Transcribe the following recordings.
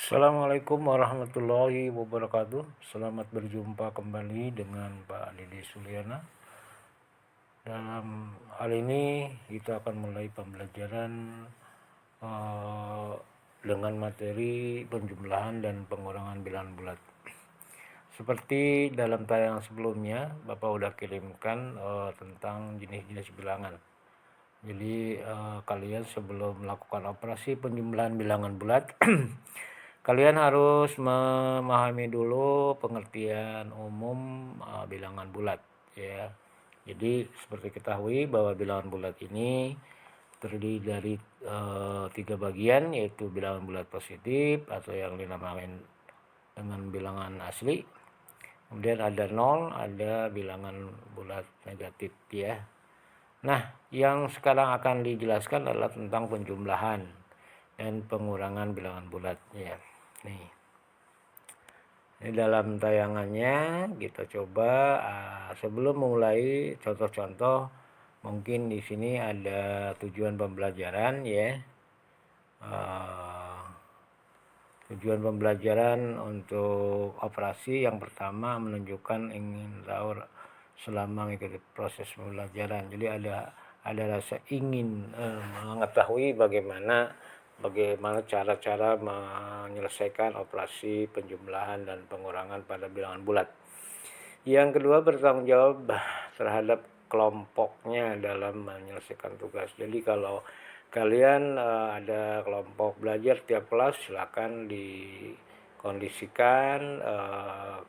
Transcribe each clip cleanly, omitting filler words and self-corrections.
Assalamualaikum warahmatullahi wabarakatuh. Selamat berjumpa kembali dengan Pak Dede Suliana. Dalam hal ini kita akan mulai pembelajaran dengan materi penjumlahan dan pengurangan bilangan bulat. Seperti dalam tayangan sebelumnya, Bapak udah kirimkan tentang jenis-jenis bilangan. Jadi kalian sebelum melakukan operasi penjumlahan bilangan bulat kalian harus memahami dulu pengertian umum bilangan bulat ya. Jadi seperti ketahui bahwa bilangan bulat ini terdiri dari 3 bagian, yaitu bilangan bulat positif atau yang dinamakan dengan bilangan asli. Kemudian ada 0, ada bilangan bulat negatif ya. Nah, yang sekarang akan dijelaskan adalah tentang penjumlahan dan pengurangan bilangan bulat ya. Nih. Ini dalam tayangannya kita coba sebelum memulai contoh-contoh, mungkin di sini ada tujuan pembelajaran ya. Tujuan pembelajaran untuk operasi yang pertama menunjukkan ingin tahu selama mengikuti proses pembelajaran. Jadi ada rasa ingin mengetahui bagaimana cara-cara menyelesaikan operasi penjumlahan dan pengurangan pada bilangan bulat. Yang kedua, bertanggung jawab terhadap kelompoknya dalam menyelesaikan tugas. Jadi kalau kalian ada kelompok belajar tiap kelas, silakan dikondisikan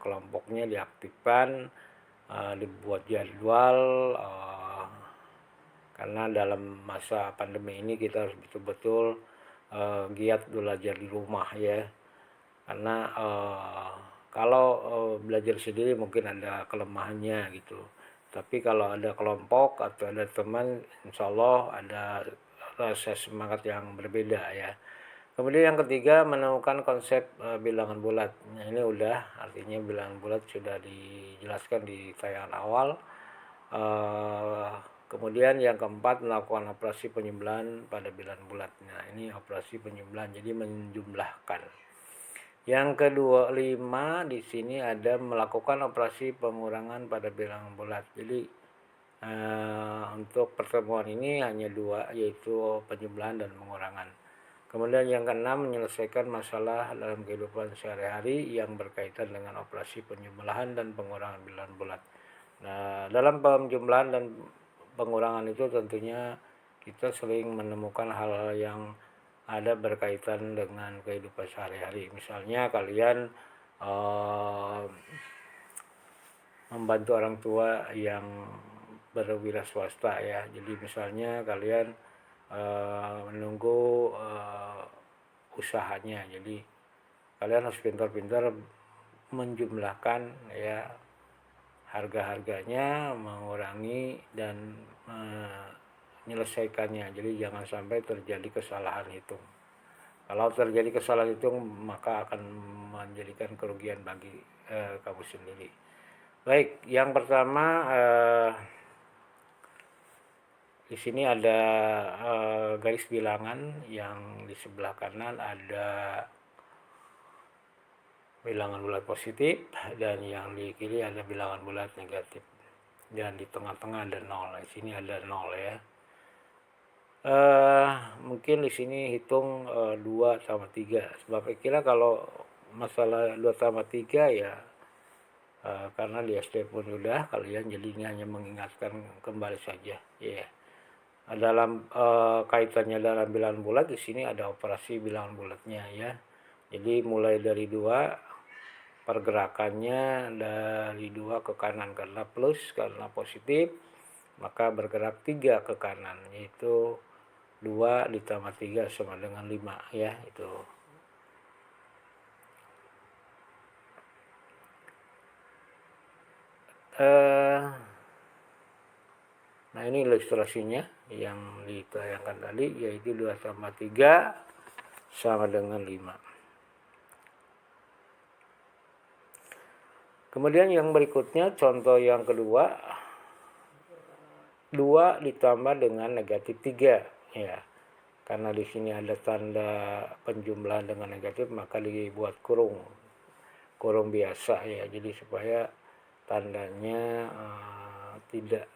kelompoknya, diaktifkan, dibuat jadwal, karena dalam masa pandemi ini kita harus betul-betul giat belajar di rumah ya. Karena kalau belajar sendiri mungkin ada kelemahannya gitu. Tapi kalau ada kelompok atau ada teman, insya Allah ada rasa semangat yang berbeda ya. Kemudian yang ketiga, menemukan konsep bilangan bulat. Nah, ini udah, artinya bilangan bulat sudah dijelaskan di tayangan awal. Kemudian yang keempat, melakukan operasi penjumlahan pada bilangan bulat. Nah, ini operasi penjumlahan, jadi menjumlahkan. Yang kedua, 5 di sini ada melakukan operasi pengurangan pada bilangan bulat. Jadi untuk pertemuan ini hanya 2, yaitu penjumlahan dan pengurangan. Kemudian yang keenam, menyelesaikan masalah dalam kehidupan sehari-hari yang berkaitan dengan operasi penjumlahan dan pengurangan bilangan bulat. Nah, dalam penjumlahan dan pengurangan itu tentunya kita sering menemukan hal-hal yang ada berkaitan dengan kehidupan sehari-hari. Misalnya kalian membantu orang tua yang berwira swasta ya. Jadi misalnya kalian menunggu usahanya. Jadi kalian harus pintar-pintar menjumlahkan ya harga-harganya, mengurangi dan menyelesaikannya. Jadi jangan sampai terjadi kesalahan hitung. Kalau terjadi kesalahan hitung, maka akan menjadikan kerugian bagi kamu sendiri. Baik, yang pertama di sini ada garis bilangan, yang di sebelah kanan ada bilangan bulat positif dan yang di kiri ada bilangan bulat negatif. Dan di tengah-tengah ada 0. Di sini ada 0 ya. Mungkin di sini hitung 2 sama 3. Sebab kira kalau masalah 2 sama 3 ya karena di SD pun sudah kalian, jadinya hanya mengingatkan kembali saja ya. Dalam kaitannya dalam bilangan bulat, di sini ada operasi bilangan bulatnya ya. Jadi mulai dari 2, pergerakannya dari 2 ke kanan karena plus, karena positif, maka bergerak 3 ke kanan, yaitu 2 ditambah 3 sama dengan 5 ya, itu. Nah, ini ilustrasinya yang ditayangkan tadi, yaitu 2 tambah 3 sama dengan 5. Kemudian yang berikutnya, contoh yang kedua, 2 ditambah dengan negatif 3 ya. karena di sini ada tanda penjumlahan dengan negatif, maka dibuat kurung biasa ya, jadi supaya tandanya tidak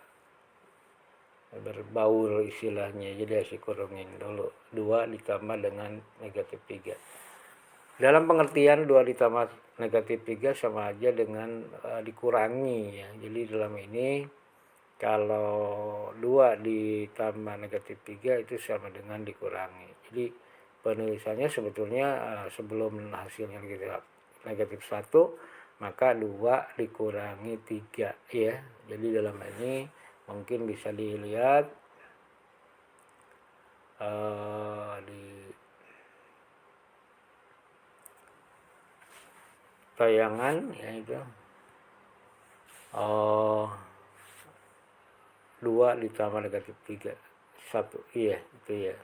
berbaur istilahnya, jadi harus kurungin dulu. 2 ditambah dengan negatif 3. Dalam pengertian 2 ditambah negatif 3 sama aja dengan dikurangi ya. Jadi dalam ini kalau 2 ditambah negatif 3 itu sama dengan dikurangi. Jadi penulisannya sebetulnya sebelum hasilnya negatif 1, maka 2 dikurangi 3 ya. Jadi dalam ini mungkin bisa dilihat di tayangan yaitu 2 ditambah negatif 3 1 iya itu ya.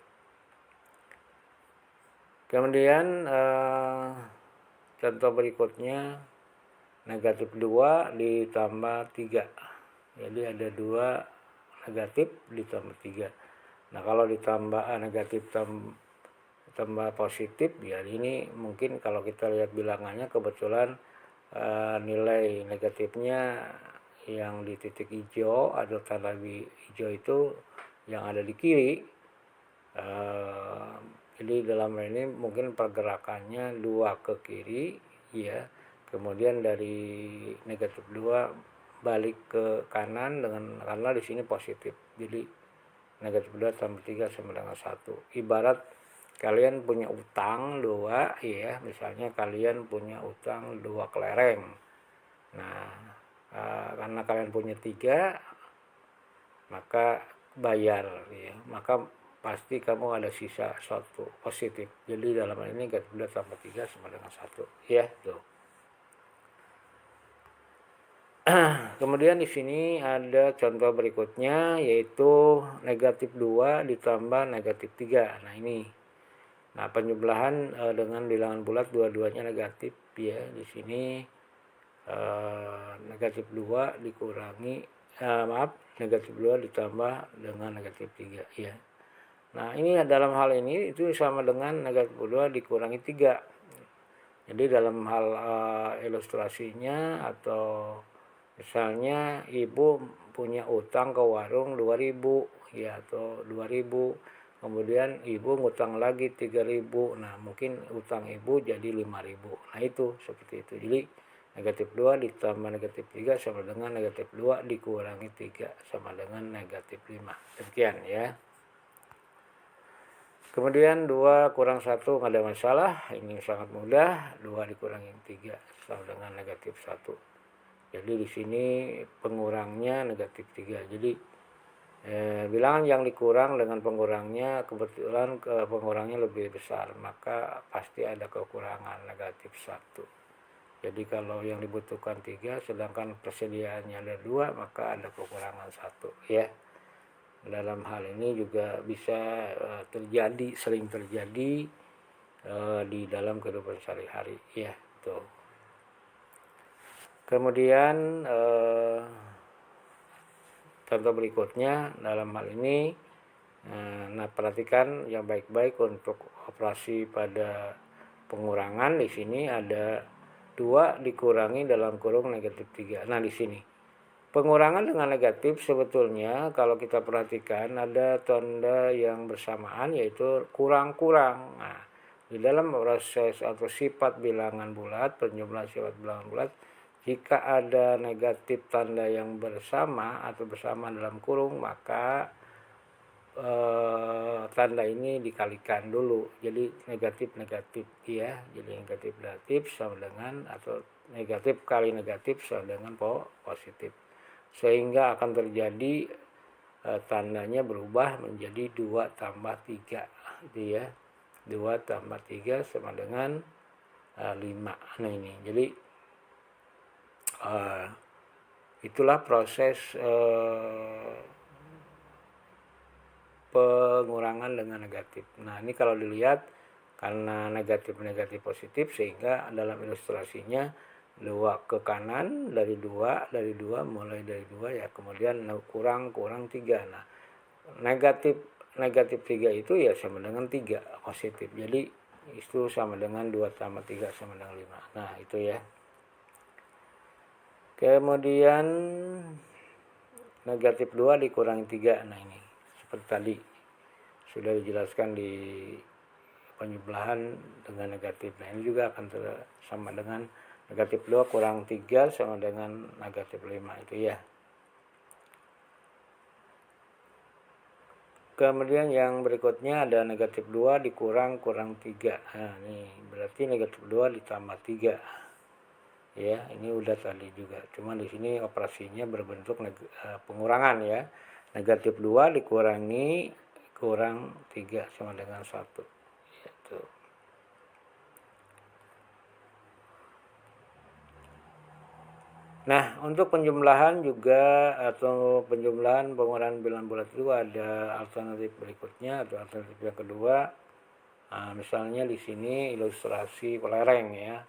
Kemudian contoh berikutnya negatif 2 ditambah 3, jadi ada 2 negatif ditambah 3. Nah kalau ditambah negatif tambah positif ya, ini mungkin kalau kita lihat bilangannya kebetulan nilai negatifnya yang di titik hijau atau tanda hijau itu yang ada di kiri. Jadi dalam ini mungkin pergerakannya 2 ke kiri ya, kemudian dari negatif 2 balik ke kanan karena di sini positif, jadi negatif 2 tambah 3 sama dengan 1. Ibarat kalian punya utang 2 ya, misalnya kalian punya utang 2 kelereng. Nah karena kalian punya 3 maka bayar ya, maka pasti kamu ada sisa 1 positif. Jadi dalam hal ini negatif 2 tambah 3 sama dengan 1 ya tuh. Kemudian di sini ada contoh berikutnya yaitu negatif 2 ditambah negatif 3. Nah ini. Nah penjumlahan dengan bilangan bulat dua-duanya negatif ya. Di sini negatif 2 dikurangi negatif 2 ditambah dengan negatif 3 ya. Nah ini dalam hal ini itu sama dengan negatif 2 dikurangi 3. Jadi dalam hal ilustrasinya atau misalnya ibu punya utang ke warung 2.000 ya, atau 2.000, kemudian ibu ngutang lagi 3.000. Nah mungkin utang ibu jadi 5.000. Nah itu seperti itu. Jadi negatif 2 ditambah negatif 3 sama dengan negatif 2 dikurangi 3 sama dengan negatif 5. Demikian ya. Kemudian 2 kurang 1 nggak ada masalah, ini sangat mudah. 2 dikurangi 3 sama dengan negatif 1. Jadi di sini pengurangnya negatif 3. Jadi bilangan yang dikurang dengan pengurangnya kebetulan pengurangnya lebih besar, maka pasti ada kekurangan negatif 1. Jadi kalau yang dibutuhkan 3 sedangkan persediaannya ada 2, maka ada kekurangan 1 ya. Dalam hal ini juga bisa sering terjadi di dalam kehidupan sehari-hari ya tuh. Kemudian contoh berikutnya dalam hal ini, nah perhatikan yang baik-baik untuk operasi pada pengurangan. Di sini ada 2 dikurangi dalam kurung negatif 3. Nah di sini pengurangan dengan negatif sebetulnya kalau kita perhatikan ada tanda yang bersamaan yaitu kurang-kurang. Nah di dalam proses atau sifat bilangan bulat, penjumlahan sifat bilangan bulat, jika ada negatif tanda yang bersama atau bersama dalam kurung, maka tanda ini dikalikan dulu. Jadi negatif-negatif ya. Jadi negatif-negatif sama dengan atau negatif kali negatif sama dengan positif. Sehingga akan terjadi tandanya berubah menjadi 2 tambah 3 itu ya. 2 tambah 3 sama dengan 5. Nah ini. Jadi itulah proses pengurangan dengan negatif. Nah ini kalau dilihat karena negatif positif sehingga dalam ilustrasinya 2 ke kanan dari 2 mulai dari 2 ya, kemudian kurang 3. Nah negatif negatif 3 itu ya sama dengan 3 positif. Jadi itu sama dengan 2 tambah 3 sama dengan 5. Nah, itu ya. Kemudian negatif 2 dikurangi 3. Nah, ini seperti tadi sudah dijelaskan di penjumlahan dengan negatif. Nah, ini juga akan sama dengan negatif 2 kurang 3 sama dengan negatif 5 itu ya. Kemudian yang berikutnya ada negatif 2 dikurang 3. Nah, ini berarti negatif 2 ditambah 3. Ya, ini udah tadi juga. Cuma di sini operasinya berbentuk pengurangan ya. Negatif 2 dikurangi kurang 3 sama dengan 1. Gitu. Nah, untuk penjumlahan juga atau penjumlahan pengurangan bilangan bulat itu ada alternatif berikutnya atau alternatif yang kedua. Nah, misalnya di sini ilustrasi kelereng ya.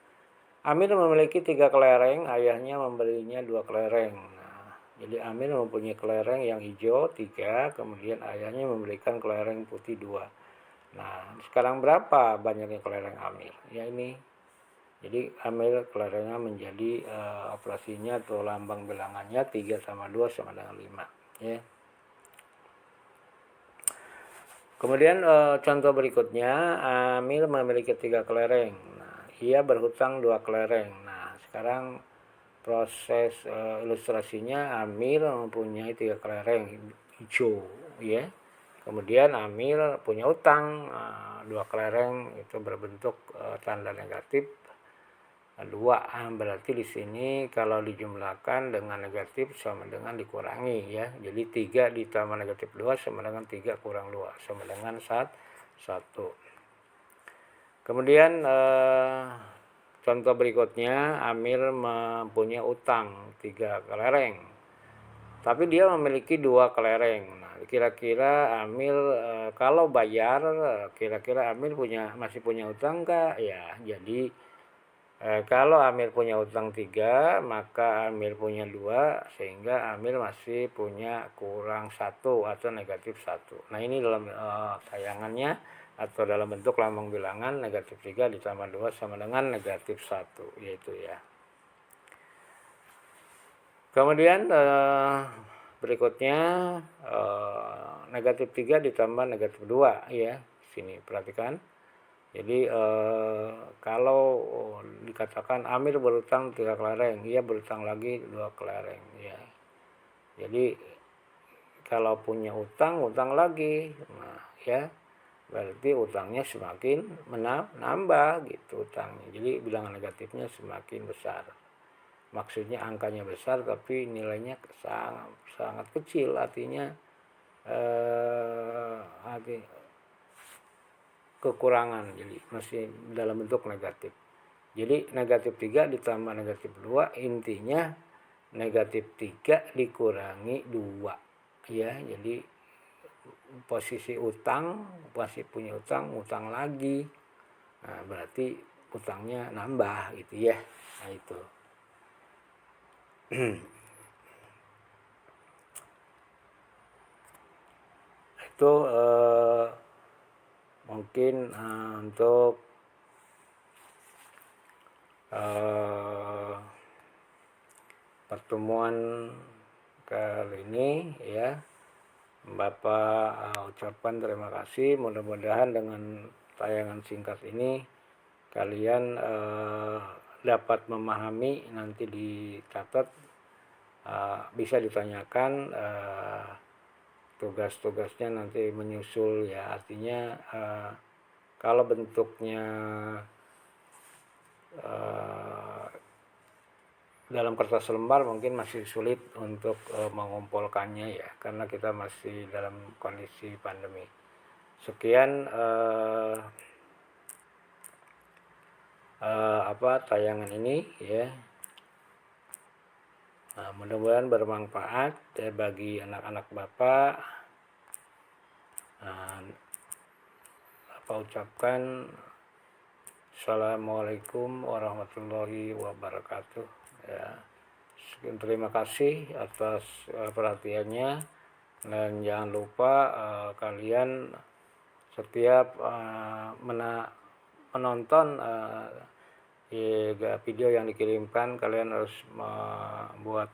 Amir memiliki 3 kelereng, ayahnya memberinya 2 kelereng. Nah, jadi Amir mempunyai kelereng yang hijau 3, kemudian ayahnya memberikan kelereng putih 2. Nah, sekarang berapa banyaknya kelereng Amir? Ya ini. Jadi Amir kelerengnya menjadi operasinya atau lambang bilangannya 3 sama 2 sama dengan 5 ya. Kemudian contoh berikutnya, Amir memiliki 3 kelereng. Nah, ia berhutang 2 kelereng. Nah, sekarang proses ilustrasinya Amir mempunyai 3 kelereng hijau ya. Kemudian Amir punya utang 2 kelereng itu berbentuk tanda negatif 2. Berarti di sini kalau dijumlahkan dengan negatif sama dengan dikurangi ya. Jadi 3 ditambah negatif 2 sama dengan 3 kurang 2 sama dengan 1. Kemudian contoh berikutnya, Amir mempunyai utang 3 kelereng. Tapi dia memiliki 2 kelereng. Nah, kira-kira Amir kalau bayar, kira-kira Amir masih punya utang enggak? Ya, jadi kalau Amir punya utang 3, maka Amir punya 2, sehingga Amir masih punya kurang 1 atau negatif 1. Nah, ini dalam tayangannya atau dalam bentuk lambang bilangan negatif 3 ditambah 2 sama dengan negatif 1, yaitu ya. Kemudian berikutnya negatif 3 ditambah negatif 2 ya. Sini perhatikan. Jadi kalau dikatakan Amir berutang 3 kelereng, ia berutang lagi 2 kelereng ya. Jadi kalau punya utang lagi. Nah, ya. Berarti utangnya semakin menambah gitu utangnya. Jadi bilangan negatifnya semakin besar. Maksudnya angkanya besar tapi nilainya sangat kecil, artinya kekurangan, jadi masih dalam bentuk negatif. Jadi negatif 3 ditambah negatif 2 intinya negatif 3 dikurangi 2 ya. Jadi posisi utang, masih punya utang lagi. Nah, berarti utangnya nambah gitu ya. Nah, itu. Itu mungkin untuk pertemuan kali ini ya. Bapak ucapkan terima kasih. Mudah-mudahan dengan tayangan singkat ini kalian dapat memahami, nanti dicatat, bisa ditanyakan tugas-tugasnya nanti menyusul ya. Artinya kalau bentuknya dalam kertas lembar mungkin masih sulit untuk mengumpulkannya ya, karena kita masih dalam kondisi pandemi. Sekian tayangan ini ya. Nah, mudah-mudahan bermanfaat ya bagi anak-anak Bapak. Bapak ucapkan Assalamualaikum warahmatullahi wabarakatuh ya. Terima kasih atas perhatiannya. Dan jangan lupa kalian setiap menonton video yang dikirimkan, kalian harus membuat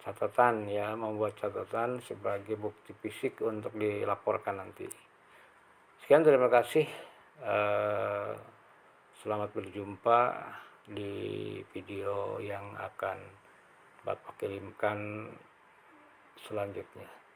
catatan sebagai bukti fisik untuk dilaporkan nanti. Sekian, terima kasih. Selamat berjumpa di video yang akan Bapak kirimkan selanjutnya.